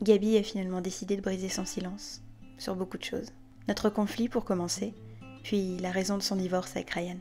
Gaby a finalement décidé de briser son silence sur beaucoup de choses. Notre conflit pour commencer, puis la raison de son divorce avec Ryan.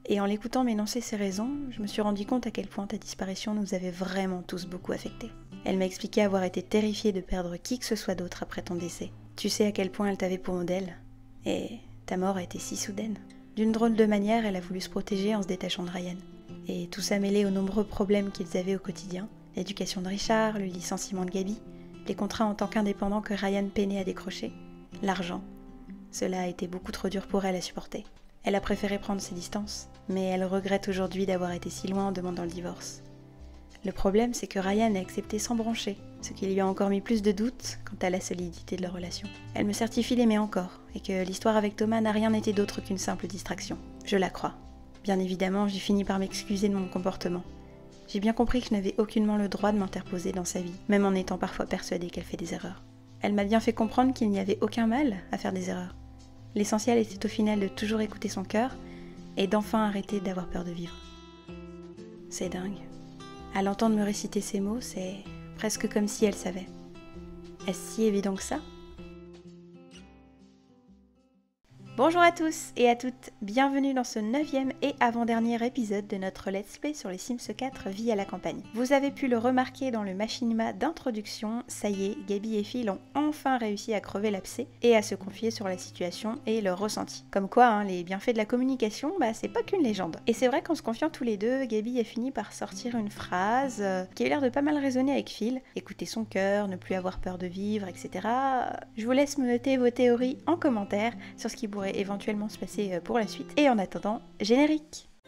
Et en l'écoutant m'énoncer ses raisons, je me suis rendu compte à quel point ta disparition nous avait vraiment tous beaucoup affectés. Elle m'a expliqué avoir été terrifiée de perdre qui que ce soit d'autre après ton décès. Tu sais à quel point elle t'avait pour modèle, et ta mort a été si soudaine. D'une drôle de manière, elle a voulu se protéger en se détachant de Ryan. Et tout ça mêlé aux nombreux problèmes qu'ils avaient au quotidien, l'éducation de Richard, le licenciement de Gaby, les contrats en tant qu'indépendant que Ryan peinait à décrocher, l'argent. Cela a été beaucoup trop dur pour elle à supporter. Elle a préféré prendre ses distances, mais elle regrette aujourd'hui d'avoir été si loin en demandant le divorce. Le problème, c'est que Ryan a accepté sans broncher, ce qui lui a encore mis plus de doutes quant à la solidité de leur relation. Elle me certifie l'aimer encore, et que l'histoire avec Thomas n'a rien été d'autre qu'une simple distraction. Je la crois. Bien évidemment, j'ai fini par m'excuser de mon comportement. J'ai bien compris que je n'avais aucunement le droit de m'interposer dans sa vie, même en étant parfois persuadée qu'elle fait des erreurs. Elle m'a bien fait comprendre qu'il n'y avait aucun mal à faire des erreurs. L'essentiel était au final de toujours écouter son cœur et d'enfin arrêter d'avoir peur de vivre. C'est dingue. À l'entendre me réciter ces mots, c'est presque comme si elle savait. Est-ce si évident que ça ? Bonjour à tous et à toutes, bienvenue dans ce 9e et avant-dernier épisode de notre Let's Play sur les Sims 4 Vie à la campagne. Vous avez pu le remarquer dans le machinima d'introduction, ça y est, Gaby et Phil ont enfin réussi à crever l'abcès et à se confier sur la situation et leur ressenti. Comme quoi, les bienfaits de la communication, c'est pas qu'une légende. Et c'est vrai qu'en se confiant tous les deux, Gaby a fini par sortir une phrase qui a l'air de pas mal résonner avec Phil. Écouter son cœur, ne plus avoir peur de vivre, etc. Je vous laisse me noter vos théories en commentaire sur ce qui pourrait éventuellement se passer pour la suite. Et en attendant, générique! –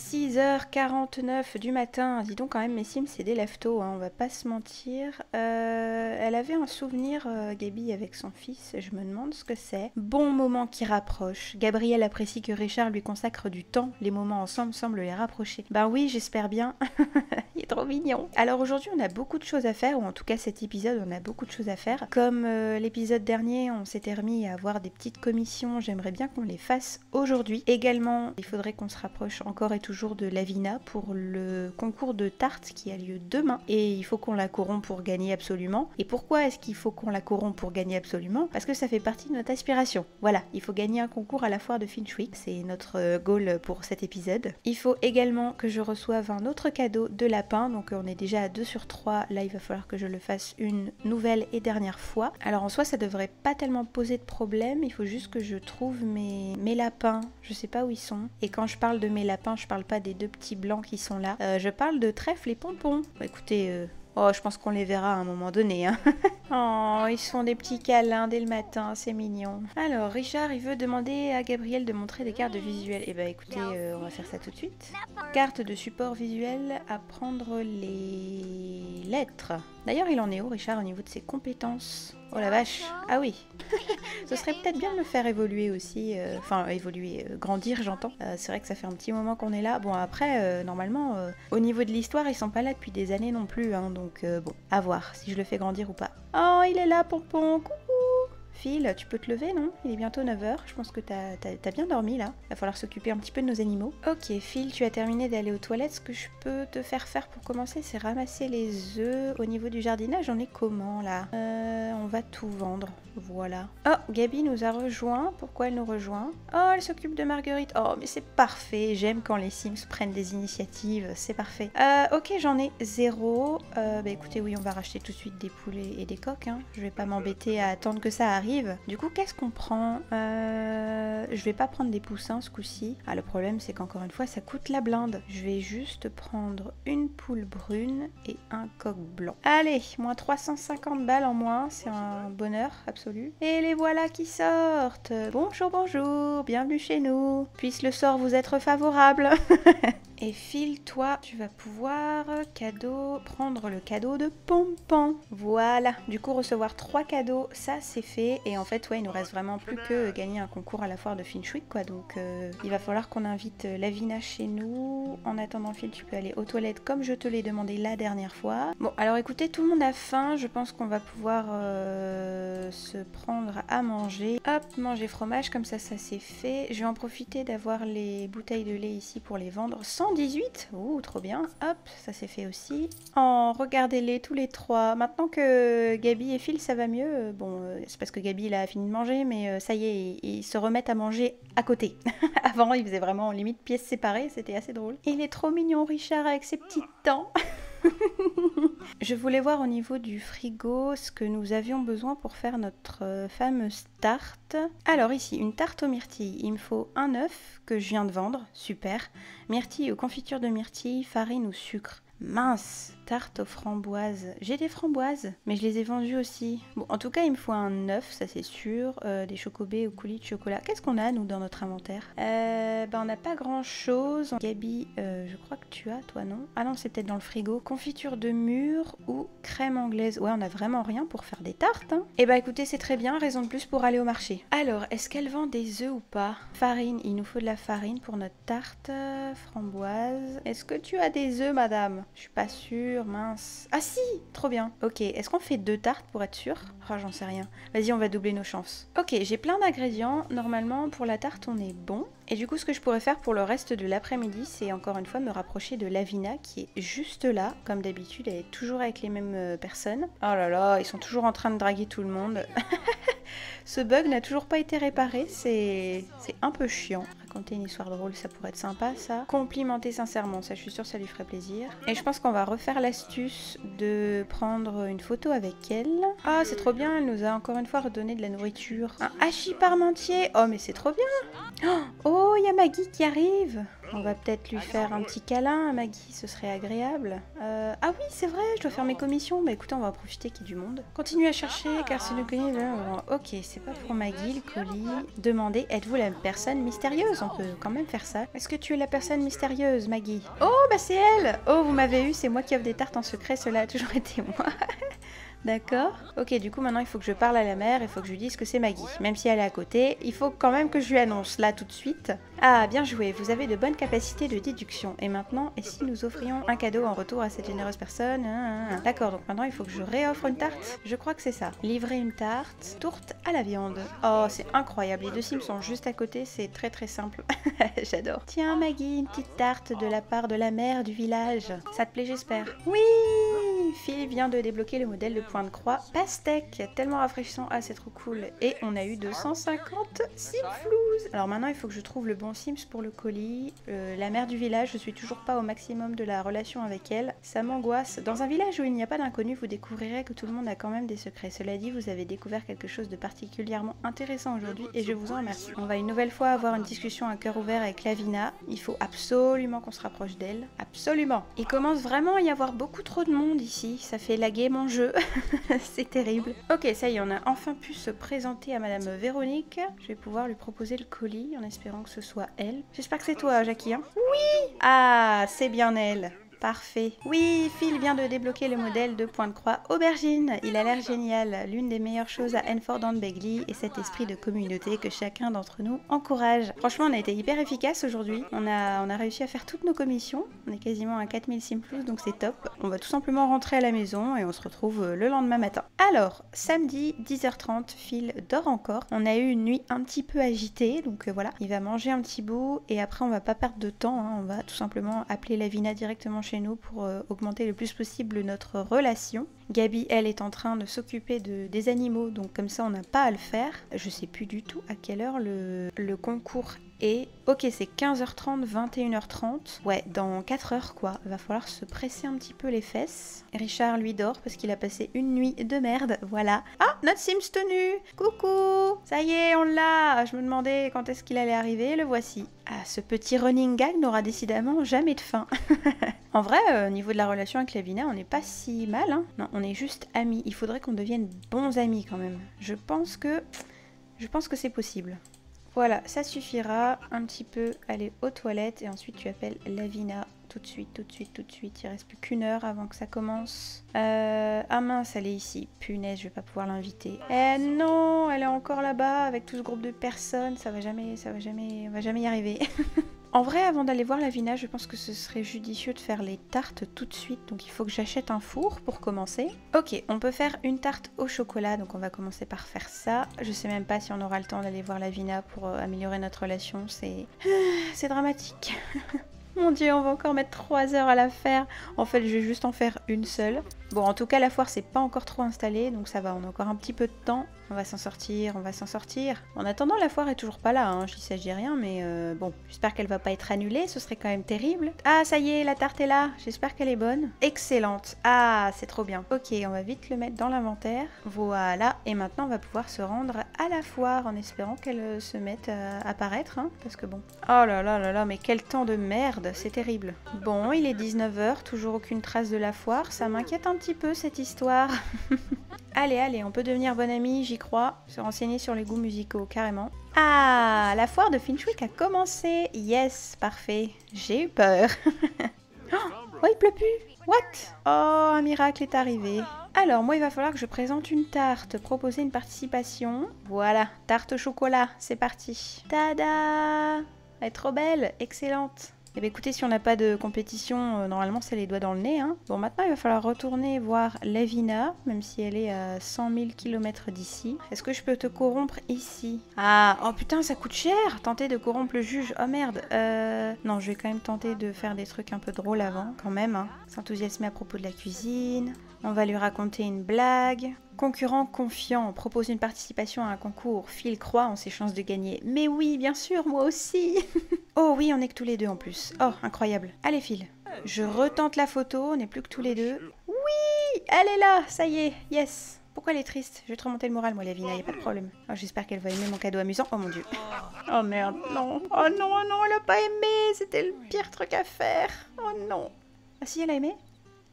6h49 du matin, dis donc quand même mes Sims c'est des lève-tôt, on va pas se mentir. Elle avait un souvenir, Gaby, avec son fils, je me demande ce que c'est. Bon moment qui rapproche. Gabriel apprécie que Richard lui consacre du temps, les moments ensemble semblent les rapprocher. Ben oui, j'espère bien. Il est trop mignon. Alors aujourd'hui on a beaucoup de choses à faire, ou en tout cas cet épisode on a beaucoup de choses à faire. Comme l'épisode dernier on s'était remis à avoir des petites commissions, j'aimerais bien qu'on les fasse aujourd'hui. Également, il faudrait qu'on se rapproche encore et toujours de Lavina pour le concours de tarte qui a lieu demain, et il faut qu'on la corrompe pour gagner absolument. Et pourquoi est-ce qu'il faut qu'on la corrompe pour gagner absolument? Parce que ça fait partie de notre aspiration. Voilà, il faut gagner un concours à la foire de Finchwick, c'est notre goal pour cet épisode. Il faut également que je reçoive un autre cadeau de lapin, donc on est déjà à 2 sur 3, là il va falloir que je le fasse une nouvelle et dernière fois. Alors en soi ça devrait pas tellement poser de problème, il faut juste que je trouve mes lapins, je sais pas où ils sont. Et quand je parle de mes lapins, je parle pas des deux petits blancs qui sont là, je parle de Trèfle et Pompon. Écoutez, je pense qu'on les verra à un moment donné. Oh, ils se font des petits câlins dès le matin, c'est mignon. Alors, Richard, il veut demander à Gabriel de montrer des cartes visuelles. Eh ben écoutez, on va faire ça tout de suite. Carte de support visuel, apprendre les lettres. D'ailleurs, il en est où, Richard, au niveau de ses compétences? Oh la vache. Ah oui. Ce serait peut-être bien de le faire évoluer aussi. Grandir, j'entends. C'est vrai que ça fait un petit moment qu'on est là. Bon, après, normalement, au niveau de l'histoire, ils sont pas là depuis des années non plus. Donc, bon, à voir si je le fais grandir ou pas. Oh, il est là, Pompon. Coucou. Phil, tu peux te lever, non? Il est bientôt 9h, je pense que t'as bien dormi là. Il va falloir s'occuper un petit peu de nos animaux. Ok, Phil, tu as terminé d'aller aux toilettes. Ce que je peux te faire pour commencer, c'est ramasser les œufs. Au niveau du jardinage, on est comment là? On va tout vendre, voilà. Oh, Gaby nous a rejoint. Pourquoi elle nous rejoint? Oh, elle s'occupe de Marguerite. Oh, mais c'est parfait, j'aime quand les Sims prennent des initiatives, c'est parfait. Ok, j'en ai 0. Écoutez, oui, on va racheter tout de suite des poulets et des coqs. Je vais pas m'embêter à attendre que ça arrive. Du coup, qu'est-ce qu'on prend? Je vais pas prendre des poussins ce coup-ci. Le problème, c'est qu'encore une fois, ça coûte la blinde. Je vais juste prendre une poule brune et un coq blanc. Allez, moins 350 balles en moins, c'est un bonheur absolu. Et les voilà qui sortent. Bonjour, bonjour, bienvenue chez nous. Puisse le sort vous être favorable. Et Phil, toi, tu vas pouvoir prendre le cadeau de Pompan. Voilà, du coup recevoir 3 cadeaux, ça c'est fait. Et en fait, ouais, il nous reste vraiment plus que gagner un concours à la foire de Finchwick, quoi. Donc il va falloir qu'on invite Lavina chez nous. En attendant, Phil, tu peux aller aux toilettes comme je te l'ai demandé la dernière fois. Bon, alors écoutez, tout le monde a faim. Je pense qu'on va pouvoir se prendre à manger. Hop, manger fromage, comme ça c'est fait. Je vais en profiter d'avoir les bouteilles de lait ici pour les vendre. 118, ouh, trop bien. Hop, ça c'est fait aussi. Oh, regardez-les tous les 3. Maintenant que Gabi et Phil ça va mieux, bon, c'est parce que Gabi il a fini de manger, mais ça y est, ils se remettent à manger à côté. Avant, ils faisaient vraiment limite pièces séparées, c'était assez drôle. Et il est trop mignon, Richard, avec ses petites dents. Je voulais voir au niveau du frigo ce que nous avions besoin pour faire notre fameuse tarte. Alors ici, une tarte aux myrtilles. Il me faut un œuf que je viens de vendre, super. Myrtilles ou confiture de myrtilles, farine ou sucre. Mince, tarte aux framboises. J'ai des framboises, mais je les ai vendues aussi. Bon, en tout cas, il me faut un œuf, ça c'est sûr. Des chocobés ou coulis de chocolat. Qu'est-ce qu'on a, nous, dans notre inventaire? On n'a pas grand-chose. Gabi, je crois que tu as, toi, non? Ah non, c'est peut-être dans le frigo. Confiture de mûre ou crème anglaise. Ouais, on n'a vraiment rien pour faire des tartes, hein. Eh bah écoutez, c'est très bien. Raison de plus pour aller au marché. Alors, est-ce qu'elle vend des œufs ou pas? Farine, il nous faut de la farine pour notre tarte. Framboise. Est-ce que tu as des œufs, madame? Je suis pas sûre, mince. Ah si, trop bien. Ok, est-ce qu'on fait 2 tartes pour être sûr? Ah, j'en sais rien. Vas-y, on va doubler nos chances. Ok, j'ai plein d'ingrédients. Normalement, pour la tarte, on est bon. Et du coup, ce que je pourrais faire pour le reste de l'après-midi, c'est encore une fois me rapprocher de Lavina, qui est juste là. Comme d'habitude, elle est toujours avec les mêmes personnes. Oh là là, ils sont toujours en train de draguer tout le monde. Ce bug n'a toujours pas été réparé, c'est un peu chiant. Raconter une histoire drôle, ça pourrait être sympa, ça. Complimenter sincèrement, ça je suis sûre ça lui ferait plaisir. Et je pense qu'on va refaire l'astuce de prendre une photo avec elle. Ah, c'est trop bien, elle nous a encore une fois redonné de la nourriture. Un hachis parmentier. Oh, mais c'est trop bien. Oh, il y a Maggie qui arrive. On va peut-être lui faire un petit câlin à Maggie, ce serait agréable. Ah oui, c'est vrai, je dois faire mes commissions. Bah écoutez, on va en profiter qu'il y ait du monde. Continue à chercher, car si nous connaît... Ok, c'est pas pour Maggie, le colis. Demandez, êtes-vous la personne mystérieuse? On peut quand même faire ça. Est-ce que tu es la personne mystérieuse, Maggie? Oh, bah c'est elle. Oh, vous m'avez eu, c'est moi qui offre des tartes en secret, cela a toujours été moi. D'accord. Ok, du coup, maintenant, il faut que je parle à la mère, il faut que je lui dise que c'est Maggie. Même si elle est à côté, il faut quand même que je lui annonce, là, tout de suite. Ah, bien joué, vous avez de bonnes capacités de déduction. Et maintenant, et si nous offrions un cadeau en retour à cette généreuse personne? D'accord, donc maintenant, il faut que je réoffre une tarte. Je crois que c'est ça. Livrer une tarte, tourte à la viande. Oh, c'est incroyable, les deux Sims sont juste à côté, c'est très très simple. J'adore. Tiens, Maggie, une petite tarte de la part de la mère du village. Ça te plaît, j'espère? Oui! Phil vient de débloquer le modèle de point de croix pastèque, tellement rafraîchissant, ah c'est trop cool. Et on a eu 250 Simflouz. Alors maintenant il faut que je trouve le bon Sims pour le colis. La mère du village, je suis toujours pas au maximum de la relation avec elle, ça m'angoisse. Dans un village où il n'y a pas d'inconnus, vous découvrirez que tout le monde a quand même des secrets. Cela dit, vous avez découvert quelque chose de particulièrement intéressant aujourd'hui et je vous en remercie. On va une nouvelle fois avoir une discussion à cœur ouvert avec Lavina. Il faut absolument qu'on se rapproche d'elle. Absolument. Il commence vraiment à y avoir beaucoup trop de monde ici. Ça fait laguer mon jeu. C'est terrible. Ok, ça y est, on a enfin pu se présenter à Madame Véronique. Je vais pouvoir lui proposer le colis en espérant que ce soit elle. J'espère que c'est toi, Jackie, hein? Oui! Ah, c'est bien elle. Parfait. Oui, Phil vient de débloquer le modèle de point de croix aubergine. Il a l'air génial. L'une des meilleures choses à Enford-on-Begley est cet esprit de communauté que chacun d'entre nous encourage. Franchement, on a été hyper efficace aujourd'hui. On a réussi à faire toutes nos commissions. On est quasiment à 4000 Simflouz, donc c'est top. On va tout simplement rentrer à la maison et on se retrouve le lendemain matin. Alors, samedi 10h30, Phil dort encore. On a eu une nuit un petit peu agitée, donc voilà. Il va manger un petit bout et après on va pas perdre de temps, hein. On va tout simplement appeler Lavina directement chez nous pour augmenter le plus possible notre relation. Gabi, elle, est en train de s'occuper des animaux, donc comme ça on n'a pas à le faire. Je sais plus du tout à quelle heure le concours est. Ok, c'est 15h30, 21h30. Ouais, dans 4 heures quoi. Il va falloir se presser un petit peu les fesses. Richard, lui, dort parce qu'il a passé une nuit de merde, voilà. Ah, notre Sims tenu. Coucou. Ça y est, on l'a. Je me demandais quand est-ce qu'il allait arriver, le voici. Ah, ce petit running gag n'aura décidément jamais de fin. En vrai, au niveau de la relation avec Lavina, on n'est pas si mal, hein. Non, on est juste amis. Il faudrait qu'on devienne bons amis quand même. Je pense que c'est possible. Voilà, ça suffira. Un petit peu aller aux toilettes et ensuite tu appelles Lavina. Tout de suite, tout de suite, tout de suite. Il reste plus qu'une heure avant que ça commence. Ah mince, elle est ici. Punaise, je vais pas pouvoir l'inviter. Eh non, elle est encore là-bas avec tout ce groupe de personnes. On va jamais y arriver. En vrai, avant d'aller voir Lavina, je pense que ce serait judicieux de faire les tartes tout de suite. Donc il faut que j'achète un four pour commencer. Ok, on peut faire une tarte au chocolat. Donc on va commencer par faire ça. Je sais même pas si on aura le temps d'aller voir Lavina pour améliorer notre relation. C'est dramatique. Mon dieu, on va encore mettre 3 heures à la faire. En fait, je vais juste en faire une seule. Bon, en tout cas, la foire, c'est pas encore trop installée, donc ça va, on a encore un petit peu de temps. On va s'en sortir, on va s'en sortir. En attendant, la foire est toujours pas là, hein. Je dis ça, je dis rien, mais bon, j'espère qu'elle va pas être annulée, ce serait quand même terrible. Ah, ça y est, la tarte est là, j'espère qu'elle est bonne. Excellente. Ah, c'est trop bien. Ok, on va vite le mettre dans l'inventaire. Voilà, et maintenant, on va pouvoir se rendre à la foire en espérant qu'elle se mette à apparaître, hein, parce que bon... Oh là là là là, mais quel temps de merde, c'est terrible. Bon, il est 19 h, toujours aucune trace de la foire, ça m'inquiète un petit peu cette histoire. Allez, allez, on peut devenir bonne amie, j'y crois. Se renseigner sur les goûts musicaux, carrément. Ah, la foire de Finchwick a commencé. Yes, parfait. J'ai eu peur. Oh, il pleut plus. What? Oh, un miracle est arrivé. Alors, moi, il va falloir que je présente une tarte, proposer une participation. Voilà, tarte au chocolat, c'est parti. Tada! Elle est trop belle, excellente. Eh bien écoutez, si on n'a pas de compétition, normalement c'est les doigts dans le nez. Hein. Bon, maintenant il va falloir retourner voir Lavina, même si elle est à 100 000 km d'ici. Est-ce que je peux te corrompre ici? Ah, oh putain, ça coûte cher. Tenter de corrompre le juge. Oh merde. Non, je vais quand même tenter de faire des trucs un peu drôles avant, quand même. Hein. S'enthousiasmer à propos de la cuisine. On va lui raconter une blague. Concurrent confiant, propose une participation à un concours. Phil croit en ses chances de gagner. Mais oui, bien sûr, moi aussi. Oh oui, on est que tous les deux en plus. Oh, incroyable. Allez Phil, je retente la photo, on n'est plus que tous les deux. Oui, elle est là, ça y est, yes. Pourquoi elle est triste? Je vais te remonter le moral, moi, Lavina, y a pas de problème. Oh, j'espère qu'elle va aimer mon cadeau amusant. Oh mon dieu. Oh merde, non. Oh non, oh non, elle a pas aimé. C'était le pire truc à faire. Oh non. Ah si, elle a aimé?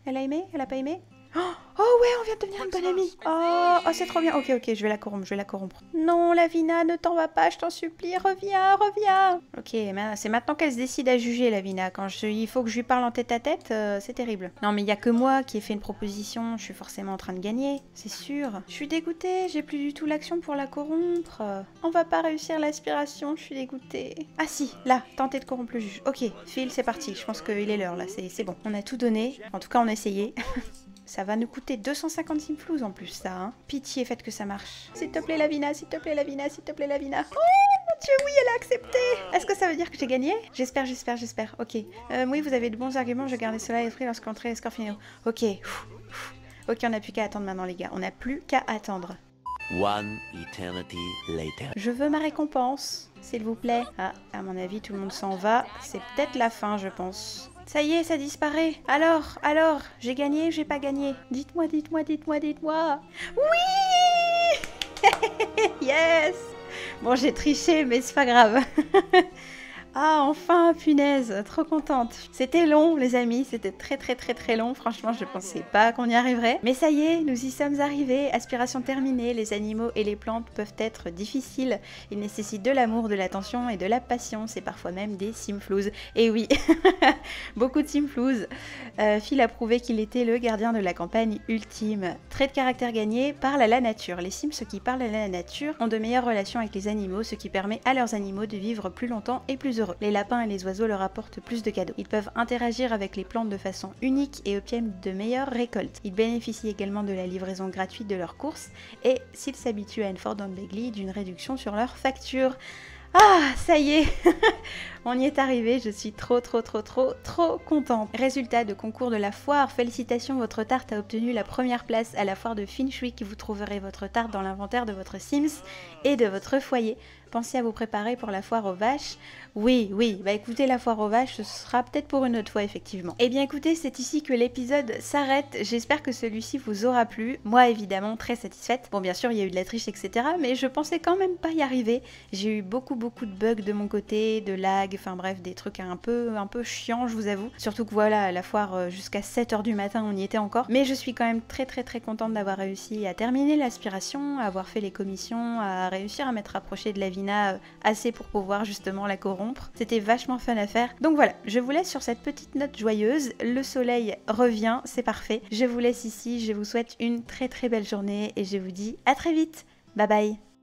Elle a aimé? Elle a pas aimé? Oh ouais, on vient de devenir une bonne amie. Oh, c'est trop bien. Ok, je vais la corrompre, je vais la corrompre. Non, Lavina, ne t'en va pas, je t'en supplie, reviens, reviens. Ok, c'est maintenant qu'elle se décide à juger, Lavina. Il faut que je lui parle en tête à tête, c'est terrible. Non, mais il y a que moi qui ai fait une proposition, je suis forcément en train de gagner, c'est sûr. Je suis dégoûtée, j'ai plus du tout l'action pour la corrompre. On va pas réussir l'aspiration, je suis dégoûtée. Ah si, là, tenter de corrompre le juge. Ok, Phil, c'est parti, je pense qu'il est l'heure là, c'est bon. On a tout donné, en tout cas on a essayé. Ça va nous coûter 250 simflouz en plus, ça. Hein. Pitié, faites que ça marche. S'il te plaît, Lavina, s'il te plaît, Lavina, s'il te plaît, Lavina. Oh, mon Dieu, oui, elle a accepté. Est-ce que ça veut dire que j'ai gagné? J'espère, j'espère. Ok. Oui, vous avez de bons arguments, je gardais cela à l'esprit lorsqu'on entrait les scores finaux. Ok. Ok, on n'a plus qu'à attendre maintenant, les gars. On n'a plus qu'à attendre. One eternity later. Je veux ma récompense, s'il vous plaît. Ah, à mon avis, tout le monde s'en va. C'est peut-être la fin, je pense. Ça y est, ça disparaît. Alors, j'ai gagné, j'ai pas gagné. Dites-moi. Oui. Yes. Bon, j'ai triché, mais c'est pas grave. Ah, enfin, punaise, trop contente. C'était long, les amis, c'était très long. Franchement, je pensais pas qu'on y arriverait. Mais ça y est, nous y sommes arrivés. Aspiration terminée, les animaux et les plantes peuvent être difficiles. Ils nécessitent de l'amour, de l'attention et de la patience, et parfois même des simflouz. Et oui, beaucoup de simflouz. Phil a prouvé qu'il était le gardien de la campagne ultime. Trait de caractère gagné, parle à la nature. Les sims qui parlent à la nature ont de meilleures relations avec les animaux, ce qui permet à leurs animaux de vivre plus longtemps et plus heureux. Les lapins et les oiseaux leur apportent plus de cadeaux. Ils peuvent interagir avec les plantes de façon unique et obtiennent de meilleures récoltes. Ils bénéficient également de la livraison gratuite de leurs courses et, s'ils s'habituent à une Fordham Begley, d'une réduction sur leur facture. Ah, ça y est. On y est arrivé, je suis trop contente. Résultat de concours de la foire, félicitations, votre tarte a obtenu la première place à la foire de Finchwick. Vous trouverez votre tarte dans l'inventaire de votre Sims et de votre foyer. Pensez à vous préparer pour la foire aux vaches. Oui, bah écoutez, la foire aux vaches, ce sera peut-être pour une autre fois, effectivement. Eh bien écoutez, c'est ici que l'épisode s'arrête. J'espère que celui-ci vous aura plu. Moi, évidemment, très satisfaite. Bon, bien sûr, il y a eu de la triche, etc. Mais je pensais quand même pas y arriver. J'ai eu beaucoup de bugs de mon côté, de lag, enfin bref, des trucs un peu chiants, je vous avoue. Surtout que voilà, la foire, jusqu'à 7 h du matin, on y était encore. Mais je suis quand même très contente d'avoir réussi à terminer l'aspiration, à avoir fait les commissions, à réussir à m'être rapprochée de la vie Nina assez pour pouvoir justement la corrompre. C'était vachement fun à faire. Donc voilà, je vous laisse sur cette petite note joyeuse. Le soleil revient, c'est parfait. Je vous laisse ici, je vous souhaite une très très belle journée et je vous dis à très vite. Bye bye.